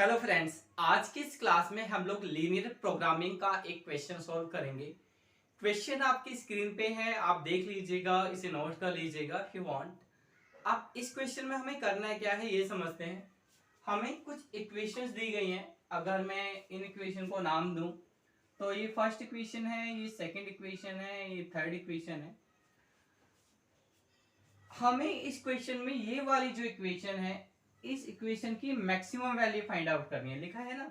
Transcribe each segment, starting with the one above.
Hello friends, आज की इस क्लास में हम लोग लीनियर प्रोग्रामिंग का एक क्वेश्चन सॉल्व करेंगे। क्वेश्चन आपकी स्क्रीन पे है, आप देख लीजिएगा, इसे नोट कर लीजिएगा इफ यू वांट। अब इस क्वेश्चन में हमें करना है क्या है ये समझते हैं। हमें कुछ इक्वेशंस दी गई हैं। अगर मैं इन इक्वेशन को नाम दूं तो ये फर्स्ट इक्वेशन है, ये सेकंड इक्वेशन है, ये थर्ड इक्वेशन है। हमें इस क्वेश्चन में ये वाली जो इक्वेशन है, इस इक्वेशन की मैक्सिमम वैल्यू फाइंड आउट करनी है। लिखा है ना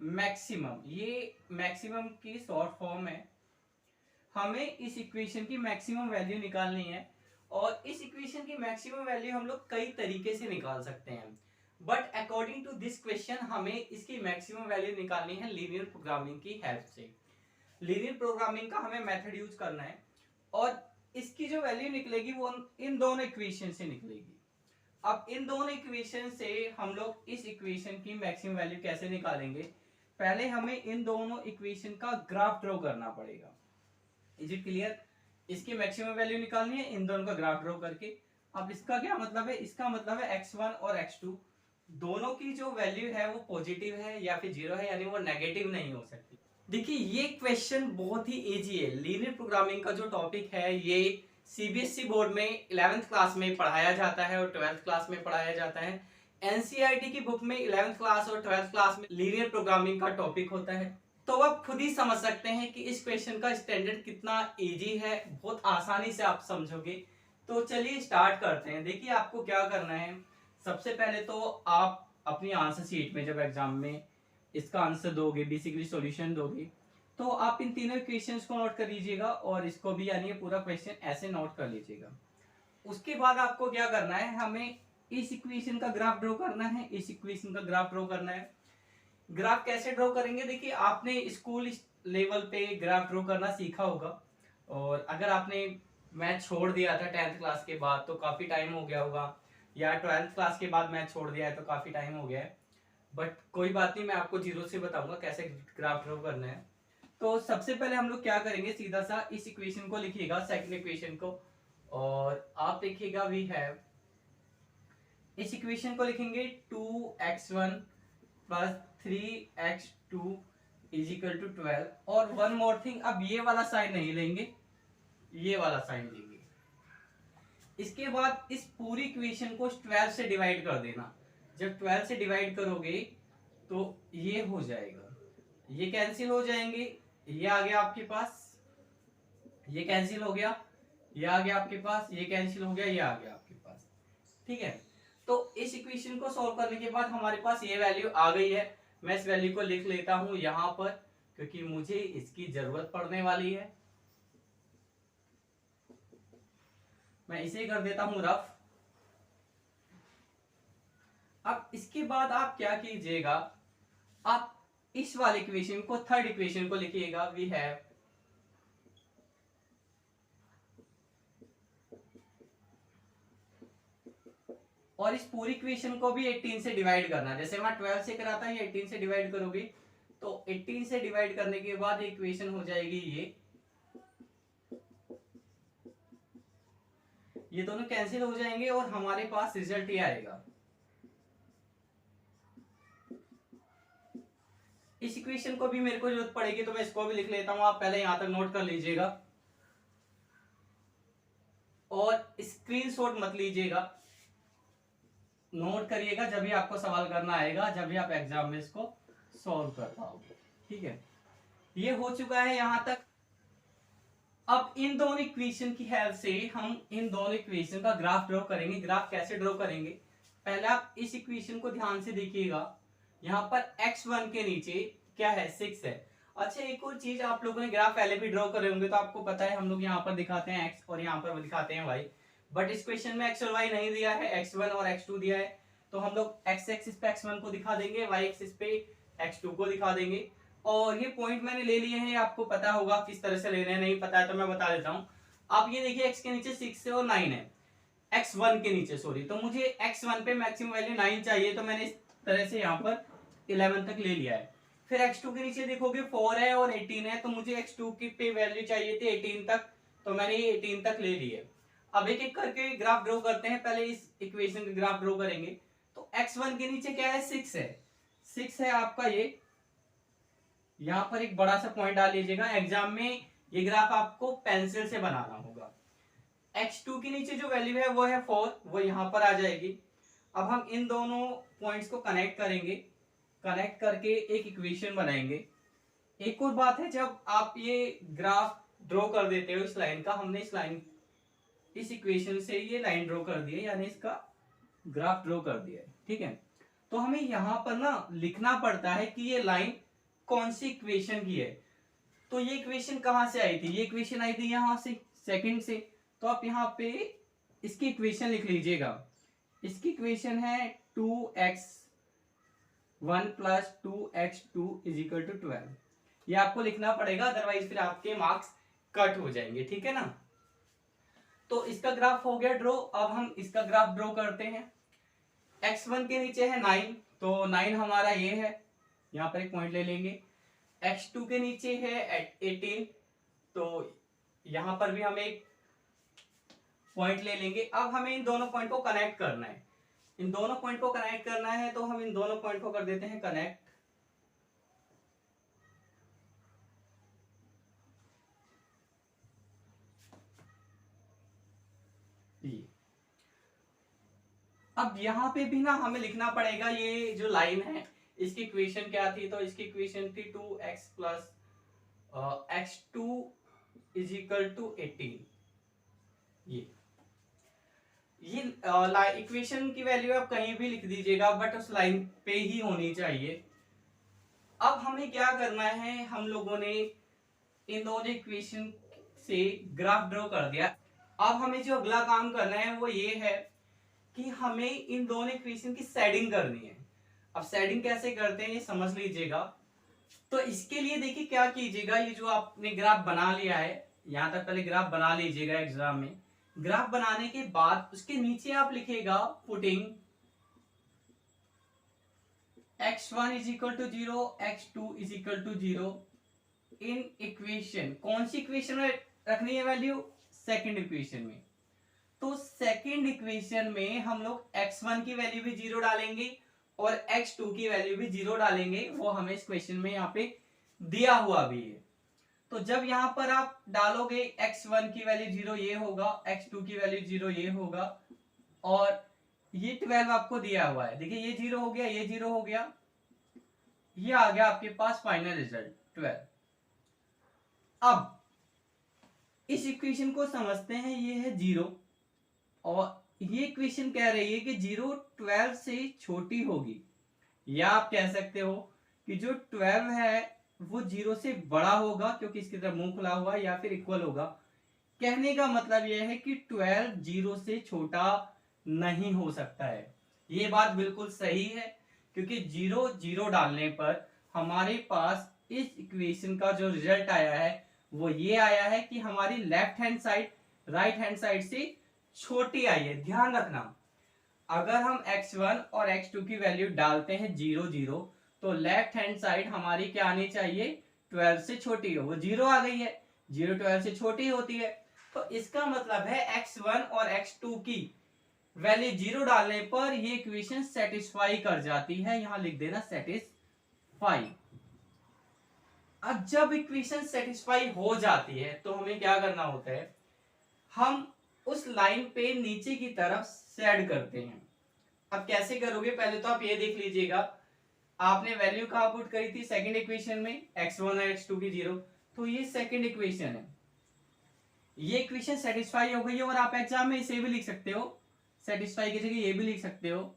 मैक्सिमम, ये मैक्सिमम की शॉर्ट फॉर्म है। हमें इस इक्वेशन की मैक्सिमम वैल्यू निकालनी है और इस इक्वेशन की मैक्सिमम वैल्यू हम लोग कई तरीके से निकाल सकते हैं, but according to this question हमें इसकी मैक्सिमम वैल्यू निकालनी है लीनियर प्रोग्रामिंग की हेल्प से। लीनियर प्रोग्रामिंग का हमें मेथड यूज करना है और इसकी जो वैल्यू निकलेगी वो इन दोनों इक्वेशन से निकलेगी। अब इन दोनों इक्वेशन से हम लोग इस इक्वेशन की मैक्सिमम वैल्यू कैसे निकालेंगे, पहले हमें इन दोनों इक्वेशन का ग्राफ ड्रॉ करना पड़ेगा। Is it clear? इसकी मैक्सिमम वैल्यू निकालनी है इन दोनों का ग्राफ ड्रॉ करके। अब इसका क्या मतलब है? इसका मतलब है x1 और x2 दोनों की जो वैल्यू है वो पॉजिटिव है या फिर जीरो है, यानी वो नेगेटिव नहीं हो सकती। देखिए ये क्वेश्चन बहुत ही इजी है। लीनियर प्रोग्रामिंग का जो टॉपिक है ये सीबीएसई बोर्ड में 11th क्लास में पढ़ाया जाता है और 12th क्लास में पढ़ाया जाता है। एनसीईआरटी की बुक में 11th क्लास और 12th क्लास में लीनियर प्रोग्रामिंग का टॉपिक होता है। तो आप खुद ही समझ सकते हैं कि इस क्वेश्चन का स्टैंडर्ड कितना इजी है, बहुत आसानी से आप समझोगे। तो चलिए स्टार्ट करते हैं। देखिए आपको क्या करना है, सबसे पहले तो आप अपनी आंसर शीट में जब एग्जाम में इसका आंसर दोगे, बेसिकली सॉल्यूशन दोगे, तो आप इन तीनों इक्वेशंस को नोट कर लीजिएगा और इसको भी, यानी पूरा क्वेश्चन ऐसे नोट कर लीजिएगा। उसके बाद आपको क्या करना है, हमें इस इक्वेशन का ग्राफ ड्रॉ करना है, इस इक्वेशन का ग्राफ ड्रॉ करना है। ग्राफ कैसे ड्रॉ करेंगे? देखिए आपने स्कूल लेवल पे ग्राफ ड्रॉ करना सीखा होगा, और अगर आपने मैथ छोड़ दिया था 10th क्लास के बाद तो काफी टाइम हो गया होगा, या 12th क्लास के बाद मैथ छोड़ दिया है तो काफी टाइम हो गया है। बट कोई बात नहीं, मैं आपको जीरो से बताऊंगा कैसे ग्राफ ड्रॉ करना है। तो सबसे पहले हम लोग क्या करेंगे, सीधा सा इस इक्वेशन को लिखिएगा, सेकंड इक्वेशन को, और आप लिखिएगा वी हैव, इस इक्वेशन को लिखेंगे 2x1 plus 3x2 is equal to 12। और वन मोर थिंग, अब ये वाला साइन नहीं लेंगे, ये वाला साइन लेंगे। इसके बाद इस पूरी इक्वेशन को 12 से डिवाइड कर देना। जब 12 से डिवाइड करोगे तो ये हो जाएगा, ये कैंसिल हो जाएंगे, ये आ गया आपके पास, ये कैंसिल हो गया, ये आ गया आपके पास, ये कैंसिल हो गया, ये आ गया आपके पास। ठीक है, तो इस इक्वेशन को सॉल्व करने के बाद हमारे पास ये वैल्यू आ गई है। मैं इस वैल्यू को लिख लेता हूं यहां पर, क्योंकि मुझे इसकी जरूरत पड़ने वाली है। मैं इसे कर देता हूं रफ। अब इसके बाद आप क्या कीजिएगा, आप इस वाले इक्वेशन को, थर्ड इक्वेशन को लिखिएगा वी हैव, और इस पूरी इक्वेशन को भी 18 से डिवाइड करना। जैसे मैं 12 से कराता है, 18 से डिवाइड करोगे तो 18 से डिवाइड करने के बाद इक्वेशन हो जाएगी ये दोनों कैंसिल हो जाएंगे और हमारे पास रिजल्ट ये आएगा। इस इक्वेशन को भी मेरे को जरूरत पड़ेगी तो मैं इसको भी लिख लेता हूं, आप पहले यहां तक नोट कर लीजिएगा और स्क्रीनशॉट मत लीजिएगा, नोट करिएगा जब भी आपको सवाल करना आएगा, जब भी आप एग्जाम में इसको सॉल्व कर पाओगे। ठीक है, ये हो चुका है यहां तक। अब इन दोनों इक्वेशन की हेल्प से हम इन दोनों इक्वेशन का ग्राफ ड्रॉ करेंगे। ग्राफ कैसे ड्रॉ करेंगे, पहले आप इस इक्वेशन को ध्यान से देखिएगा। यहाँ पर x1 के नीचे क्या है, 6 है। अच्छा एक और चीज, आप लोगों ने ग्राफ पहले भी ड्रॉ करे होंगे तो आपको पता है, हम लोग यहाँ पर दिखाते हैं x और यहाँ पर दिखाते हैं y, बट इस क्वेश्चन में x और y नहीं दिया है, x1 और x2 दिया है। तो हम लोग x एक्सिस पे x1 को दिखा देंगे, y एक्सिस पे x2 को दिखा देंगे। और ये पॉइंट मैंने ले लिए हैं, आपको पता होगा किस तरह से लेने हैं, नहीं पता है तो मैं बता देता हूं। आप ये देखिए x के नीचे 6 है और 9 है, x1 के नीचे सॉरी, तो मुझे x1 पे मैक्सिमम वैल्यू 9 चाहिए, तो मैंने इस तरह से यहाँ पर 11 तक ले लिया है। फिर x2 के नीचे देखोगे 4 है और 18 है, तो मुझे x2 की पे वैल्यू चाहिए थी 18 तक, तो मैंने ये 18 तक ले ली है। अब एक एक करके ग्राफ ड्रॉ करते हैं, पहले इस इक्वेशन का ग्राफ ड्रॉ करेंगे। तो x1 के नीचे क्या है, 6 है, 6 है आपका ये, यहां पर एक बड़ा सा पॉइंट डाल लीजिएगा, एग्जाम में ये ग्राफ आपको पेंसिल से बनाना होगा। x2 के नीचे जो वैल्यू है वो है 4, वो यहां पर आ जाएगी। अब हम इन दोनों पॉइंट्स को कनेक्ट करेंगे, कनेक्ट करके एक इक्वेशन बनाएंगे। एक और बात है, जब आप ये ग्राफ ड्रॉ कर देते हो इस लाइन का, हमने इस लाइन इस इक्वेशन से ये लाइन ड्रॉ कर दी है, यानी इसका ग्राफ ड्रॉ कर दिया है, ठीक है। तो हमें यहां पर ना लिखना पड़ता है कि ये लाइन कौन सी इक्वेशन की है। तो ये इक्वेशन कहां से आई थी, ये इक्वेशन आई थी यहां से, सेकंड से। तो आप यहाँ पे इसकी इक्वेशन लिख लीजिएगा। इसकी इक्वेशन है 2x1 plus 2x2 is equal to 12। ये आपको लिखना पड़ेगा, अदरवाइज फिर आपके मार्क्स कट हो जाएंगे, ठीक है ना। तो इसका ग्राफ हो गया ड्रॉ। अब हम इसका ग्राफ ड्रॉ करते हैं। x1 के नीचे है 9, तो 9 हमारा ये है, यहां पर एक पॉइंट ले लेंगे। x2 के नीचे है 18, तो यहां पर भी हम एक पॉइंट ले लेंगे। अब हमें इन दोनों पॉइंट को कनेक्ट करना है, इन दोनों पॉइंट को कनेक्ट करना है, तो हम इन दोनों पॉइंट को कर देते हैं कनेक्ट। अब यहां पे भी ना हमें लिखना पड़ेगा, ये जो लाइन है इसकी इक्वेशन क्या थी, तो इसकी इक्वेशन थी 2x plus x2 is equal to 18। ये इक्वेशन की वैल्यू आप कहीं भी लिख दीजिएगा, बट उस लाइन पे ही होनी चाहिए। अब हमें क्या करना है, हम लोगों ने इन दोनों इक्वेशन से ग्राफ ड्रॉ कर दिया। अब हमें जो अगला काम करना है वो ये है कि हमें इन दोनों इक्वेशन की शेडिंग करनी है। अब शेडिंग कैसे करते हैं ये समझ लीजिएगा। तो इसके लिए देखिए क्या कीजिएगा, ये जो आपने ग्राफ बना लिया है, यहां तक पहले ग्राफ बना लीजिएगा एग्जाम में। ग्राफ बनाने के बाद उसके नीचे आप लिखेगा putting x1 is equal to 0, x2 is equal to 0 in equation. कौन सी इक्वेशन में रखनी है वैल्यू, सेकंड इक्वेशन में। तो सेकंड इक्वेशन में हम लोग x1 की वैल्यू भी 0 डालेंगे और x2 की वैल्यू भी 0 डालेंगे, वो हमें इस क्वेश्चन में यहाँ पे दिया हुआ भी है। तो जब यहां पर आप डालोगे x1 की वैल्यू 0 ये होगा, x2 की वैल्यू 0 ये होगा, और ये 12 आपको दिया हुआ है। देखिए ये 0 हो गया, ये 0 हो गया, ये आ गया आपके पास फाइनल रिजल्ट 12। अब इस इक्वेशन को समझते हैं, ये है 0 और ये इक्वेशन कह रही है कि 0 12 से छोटी होगी, या आप कह सकते हो कि जो 12 है वो 0 से बड़ा होगा क्योंकि इसकी तरफ मुंह खुला हुआ है, या फिर इक्वल होगा। कहने का मतलब यह है कि 12 0 से छोटा नहीं हो सकता है। ये बात बिल्कुल सही है, क्योंकि 0 0 डालने पर हमारे पास इस इक्वेशन का जो रिजल्ट आया है वो ये आया है कि हमारी left hand side right hand side से छोटी आई है। ध्यान रखना, अगर हम x1 और x2 की वैल्यू डालते हैं 0 0, तो लेफ्ट हैंड साइड हमारी क्या आनी चाहिए, 12 से छोटी हो। वो 0 आ गई है, 0 12 से छोटी होती है, तो इसका मतलब है x1 और x2 की वैल्यू 0 डालने पर ये इक्वेशन सेटिस्फाई कर जाती है। यहां लिख देना सेटिस्फाई। अब जब इक्वेशन सेटिस्फाई हो जाती है तो हमें क्या करना होता है, हम उस लाइन पे नीचे की तरफ शेड करते हैं। अब कैसे करोगे, पहले तो आप ये देख लीजिएगा, आपने वैल्यू कहां पुट करी थी, सेकंड इक्वेशन में, x1 और x2 की 0, तो ये सेकंड इक्वेशन है। ये इक्वेशन सेटिस्फाई हो गई है, और आप एग्जाम में इसे भी लिख सकते हो, सेटिस्फाई की जगह ये भी लिख सकते हो,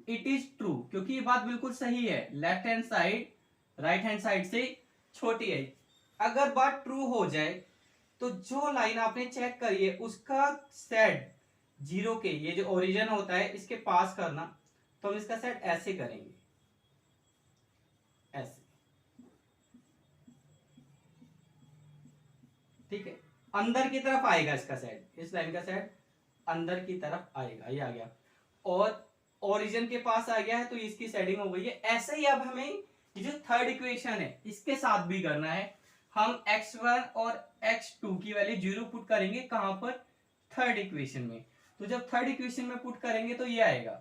इट इज ट्रू, क्योंकि ये बात बिल्कुल सही है, left hand side right hand side से छोटी है। अगर बात ट्रू हो जाए तो जो लाइन आपने चेक करी है उसका सेट 0 के, ये जो ओरिजिन होता है इसके पास करना, तो हम इसका सेट ऐसे करेंगे, ऐसे, ठीक है। अंदर की तरफ आएगा इसका सेट, इस लाइन का सेट अंदर की तरफ आएगा, ये आ गया, और ओरिजिन के पास आ गया है, तो इसकी सेटिंग हो गई है। ऐसे ही अब हमें ये जो थर्ड इक्वेशन है इसके साथ भी करना है। हम x1 और x2 की वैल्यू 0 पुट करेंगे, कहां पर, थर्ड इक्वेशन में। तो जब थर्ड इक्वेशन में पुट करेंगे तो ये आएगा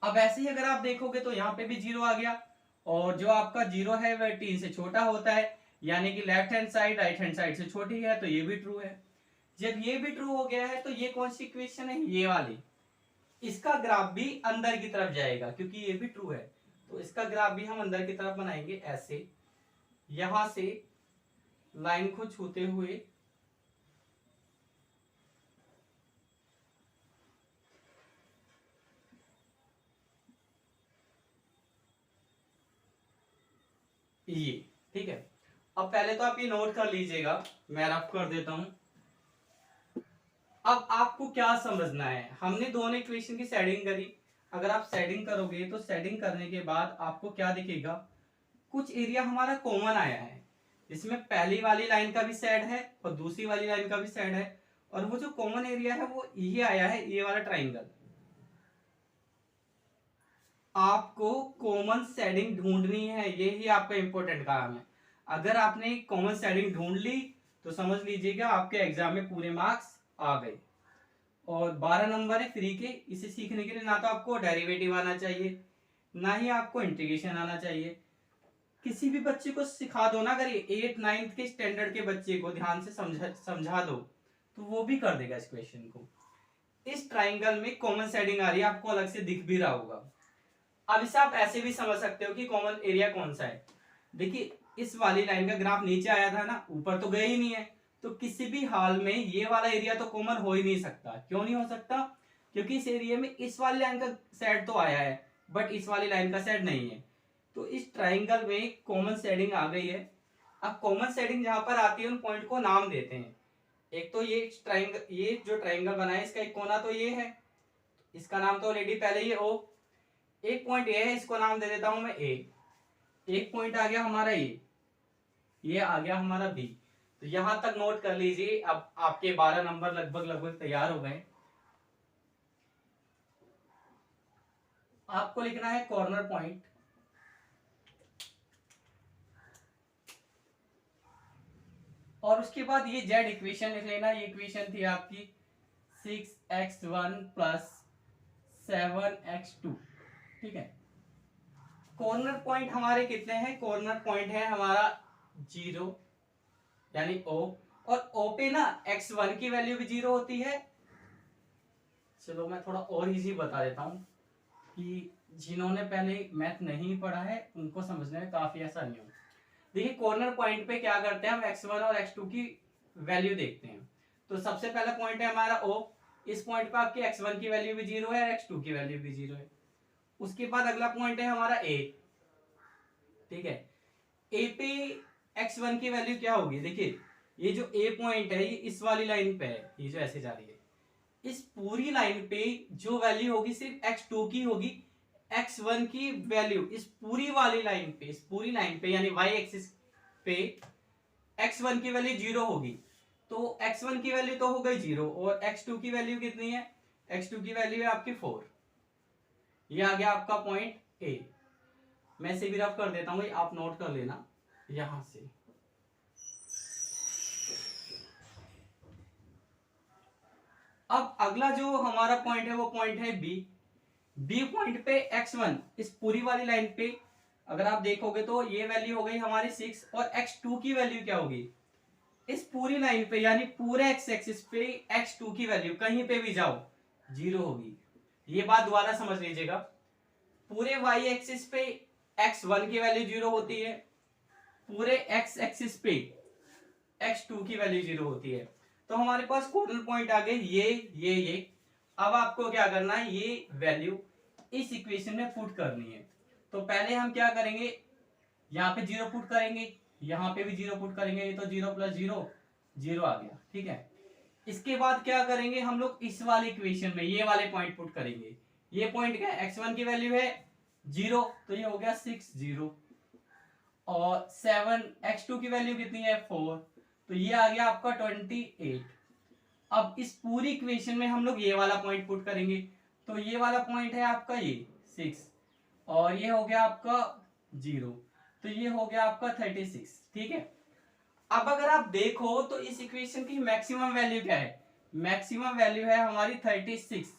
अब ऐसे ही अगर आप देखोगे तो यहाँ पे भी 0 आ गया, और जो आपका 0 है वह 3 से छोटा होता है, यानी कि left hand side right hand side से छोटी है, तो ये भी ट्रू है। जब ये भी ट्रू हो गया है तो ये कौन सी इक्वेशन है, ये वाली, इसका ग्राफ भी अंदर की तरफ जाएगा क्योंकि ये भी ट्रू है, तो इसका ग्राफ भी हम अंदर की तरफ बनाएंगे ऐसे, यहां से लाइन को छूते हुए ये, ठीक है। अब पहले तो आप ये नोट कर लीजिएगा, मैं रफ कर देता हूं। अब आपको क्या समझना है, हमने दोनों इक्वेशन की सेडिंग करी, अगर आप सेडिंग करोगे तो सेडिंग करने के बाद आपको क्या दिखेगा, कुछ एरिया हमारा कॉमन आया है, इसमें पहली वाली लाइन का भी सेड है और दूसरी वाली लाइन का भी सेड है, और वो जो कॉमन एरिया है वो ये आया है, ये वाला ट्राइंगल। आपको कॉमन सेडिंग ढूंढनी है, यही आपका इंपॉर्टेंट काम है। अगर आपने कॉमन सेडिंग ढूंढ ली तो समझ लीजिएगा आपके एग्जाम में पूरे मार्क्स आ गए। और 12 नंबर है फ्री के, इसे सीखने के लिए ना तो आपको डेरिवेटिव आना चाहिए, ना ही आपको इंटीग्रेशन आना चाहिए। किसी भी बच्चे को सिखा दो ना, अगर 8 9th के स्टैंडर्ड के बच्चे को ध्यान से समझा दो तो वो भी कर देगा इस क्वेश्चन को। इस ट्राइंगल में कॉमन सेडिंग आ रही है, आपको अलग से दिख भी रहा होगा। अब इसे आप ऐसे भी समझ सकते हो कि कॉमन एरिया कौन सा है। देखिए इस वाली लाइन का ग्राफ नीचे आया था ना, ऊपर तो गया ही नहीं है, तो किसी भी हाल में ये वाला एरिया तो कॉमन हो ही नहीं सकता। क्यों नहीं हो सकता, क्योंकि इस एरिया में इस वाली लाइन का सेट तो आया है बट इस वाली लाइन का सेट नहीं है, तो इस ट्राइंगल में कॉमन सेडिंग आ गई है। अब कॉमन सेडिंग जहां पर आती है उन पॉइंट को नाम देते हैं। एक तो ये ट्राइंगल, ये जो ट्राइंगल बना है इसका एक कोना तो ये है, इसका नाम तो ऑलरेडी पहले ही ओ, एक पॉइंट ये है, इसको नाम दे देता हूं मैं ए, एक पॉइंट आ गया हमारा ये आ गया हमारा बी। तो यहां तक नोट कर लीजिए। अब आपके 12 नंबर लगभग लगभग तैयार हो गए। आपको लिखना है कॉर्नर पॉइंट, और उसके बाद ये जेड इक्वेशन लिख लेना। ये इक्वेशन थी आपकी 6x1 प्लस 7x2, ठीक है। कॉर्नर पॉइंट हमारे कितने हैं, कॉर्नर पॉइंट है हमारा 0 यानी O, और O पे ना x1 की वैल्यू भी 0 होती है। चलो मैं थोड़ा और इजी बता देता हूं कि जिन्होंने पहले मैथ नहीं पढ़ा है उनको समझने में काफी आसानी हो। देखिए कॉर्नर पॉइंट पे क्या करते हैं, हम x1 और x2 की वैल्यू देखते हैं। तो सबसे पहला पॉइंट है हमारा O, इस पॉइंट पे आपकी x1 की वैल्यू भी 0 है और x2 की वैल्यू भी 0 है। उसके बाद अगला पॉइंट है हमारा A, ठीक है। A पे x1 की वैल्यू क्या होगी, देखिए ये जो A पॉइंट है ये इस वाली लाइन पे है, ये जो ऐसे जा रही है, इस पूरी लाइन पे जो वैल्यू होगी सिर्फ x2 की होगी। x1 की वैल्यू इस पूरी वाली लाइन पे, इस पूरी लाइन पे यानी y एक्सिस पे x1 की वैल्यू 0 होगी। तो x1 की वैल्यू तो हो गई 0, और x2 की वैल्यू कितनी है, x2 की वैल्यू है आपकी 4। ये आ गया आपका पॉइंट A। मैं इसे भी रफ कर देता हूं, आप नोट कर लेना यहां से। अब अगला जो हमारा पॉइंट है वो पॉइंट है बी पॉइंट पे x1 इस पूरी वाली लाइन पे अगर आप देखोगे तो ये वैल्यू हो गई हमारी 6, और x2 की वैल्यू क्या होगी, इस पूरी लाइन पे यानी पूरे x एक्सिस पे x2 की वैल्यू कहीं पे भी जाओ 0 होगी। ये बात दोबारा समझ लीजिएगा, पूरे y एक्सिस पे x1 की वैल्यू 0 होती है, पूरे x एक्सिस पे x2 की वैल्यू 0 होती है। तो हमारे पास कॉर्नर पॉइंट आ गए ये। अब आपको क्या करना है, ये वैल्यू इस इक्वेशन में पुट करनी है। तो पहले हम क्या करेंगे, यहाँ पे 0 पुट करेंगे, यहाँ पे भी 0 पुट करेंगे, ये तो 0 प्लस 0 0 आ गया, ठीक है। इसके बाद क्या करेंगे हम लोग, इस वाले इक्वेशन में ये वाले पॉइंट पुट करेंगे। ये पॉइंट क्या है, x1 की वैल्यू है 0, तो ये हो गया 6 0, और 7 x2 की वैल्यू कितनी है 4, तो ये आ गया आपका 28। अब इस पूरी इक्वेशन में हम लोग ये वाला पॉइंट पुट करेंगे, तो ये वाला पॉइंट है आपका ये 6, और ये हो गया आपका 0, तो ये हो गया आपका 36, ठीक है। अब अगर आप देखो तो इस इक्वेशन की मैक्सिमम वैल्यू क्या है, मैक्सिमम वैल्यू है हमारी 36,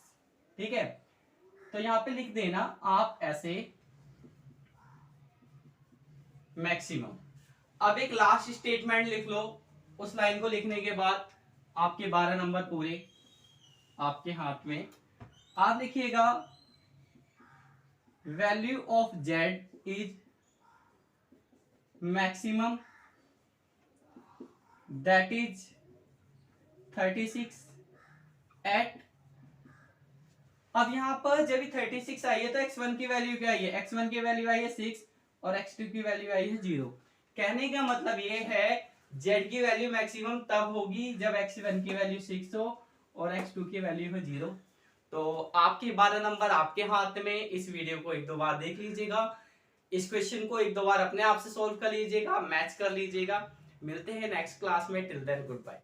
ठीक है। तो यहाँ पे लिख देना आप ऐसे मैक्सिमम। अब एक लास्ट स्टेटमेंट लिख लो। उस लाइन को लिखने के बाद आपके 12 नंबर पूरे आपके हाथ में। आप लिखिएगा value of z is maximum that is 36 eight. अब यहां पर जब 36 आई है तो x1 की वैल्यू क्या आई है, x1 की वैल्यू आई है 6 और x2 की वैल्यू आई है 0। कहने का मतलब ये है z की वैल्यू मैक्सिमम तब होगी जब x1 की वैल्यू 6 हो और x2 की वैल्यू हो 0। तो आपके 12 नंबर आपके हाथ में। इस वीडियो को एक दो बार देख लीजिएगा, इस क्वेश्चन को एक दो बार अपने आप से सोल्व कर लीजिएगा, मैच कर लीजिएगा। मिलते हैं नेक्स्ट क्लास में। Till then good bye.